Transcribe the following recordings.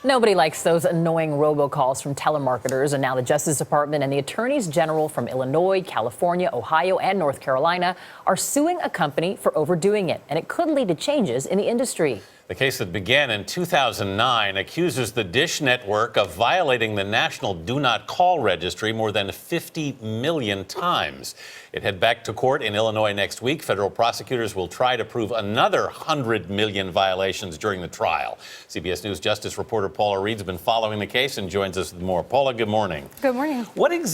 Nobody likes those annoying robocalls from telemarketers, and now the Justice Department and the attorneys general from Illinois, California, Ohio, and North Carolina are suing a company for overdoing it, and it could lead to changes in the industry. The case that began in 2009 accuses the Dish Network of violating the National Do Not Call registry more than 50 million times. It head back to court in Illinois next week. Federal prosecutors will try to prove another 100 million violations during the trial. CBS News Justice reporter Paula Reid has been following the case and joins us with more. Paula, good morning. Good morning.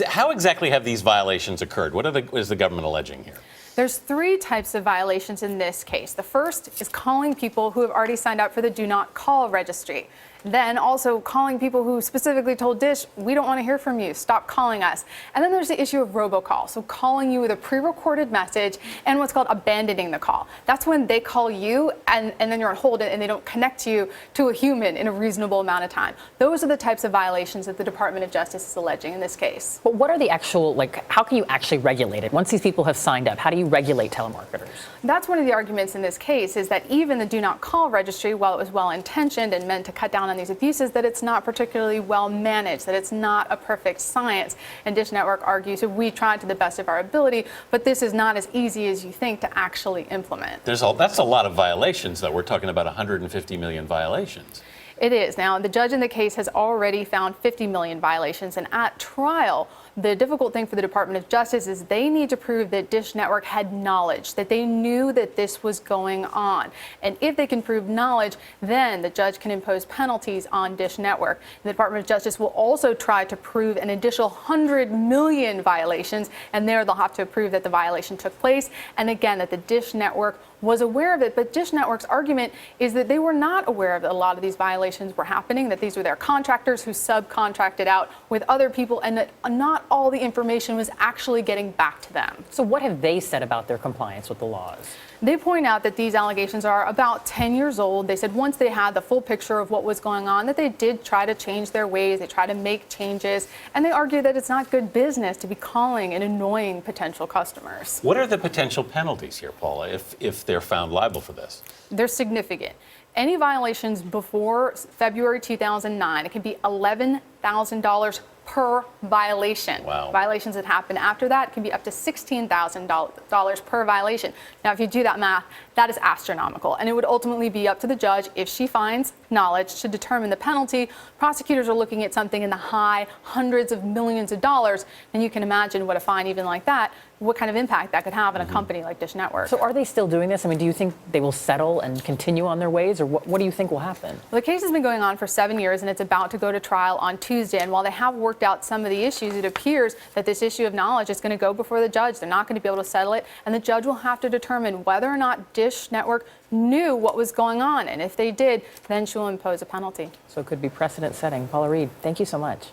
How exactly have these violations occurred? What is the government alleging here? There's three types of violations in this case. The first is calling people who have already signed up for the Do Not Call registry. Then also calling people who specifically told Dish, we don't want to hear from you, stop calling us. And then there's the issue of robocall, so calling you with a pre-recorded message and what's called abandoning the call. That's when they call you and then you're on hold and they don't connect you to a human in a reasonable amount of time. Those are the types of violations that the Department of Justice is alleging in this case. But what are the actual, how can you actually regulate it? Once these people have signed up, how do you regulate telemarketers? That's one of the arguments in this case, is that even the Do Not Call registry, while it was well-intentioned and meant to cut down on these abuses, that it's not particularly well managed, that it's not a perfect science. And Dish Network argues that we tried to the best of our ability, but this is not as easy as you think to actually implement. That's a lot of violations, though. We're talking about 150 million violations. It is. Now, the judge in the case has already found 50 million violations, and at trial, the difficult thing for the Department of Justice is they need to prove that Dish Network had knowledge, that they knew that this was going on. And if they can prove knowledge, then the judge can impose penalties on Dish Network. The Department of Justice will also try to prove an additional 100 million violations, and there they'll have to prove that the violation took place, and again, that the Dish Network was aware of it. But Dish Network's argument is that they were not aware of a lot of these violations were happening, that these were their contractors who subcontracted out with other people, and that not all the information was actually getting back to them. So what have they said about their compliance with the laws? They point out that these allegations are about 10 years old. They said once they had the full picture of what was going on, that they did try to change their ways, they try to make changes, and they argue that it's not good business to be calling and annoying potential customers. What are the potential penalties here, Paula, if they're found liable for this? They're significant. Any violations before February 2009, it can be $11,000 per violation. Wow. Violations that happen after that can be up to $16,000 per violation. Now, if you do that math, that is astronomical, and it would ultimately be up to the judge, if she finds knowledge, to determine the penalty. Prosecutors are looking at something in the high hundreds of millions of dollars, and you can imagine what a fine even like that, what kind of impact that could have on a company like Dish Network. So are they still doing this? I mean, do you think they will settle and continue on their ways, or what do you think will happen? Well, the case has been going on for 7 years, and it's about to go to trial on Tuesday. And while they have worked out some of the issues, it appears that this issue of knowledge is going to go before the judge. They're not going to be able to settle it, and the judge will have to determine whether or not Dish Network knew what was going on. And if they did, then she will impose a penalty. So it could be precedent setting. Paula Reid, thank you so much.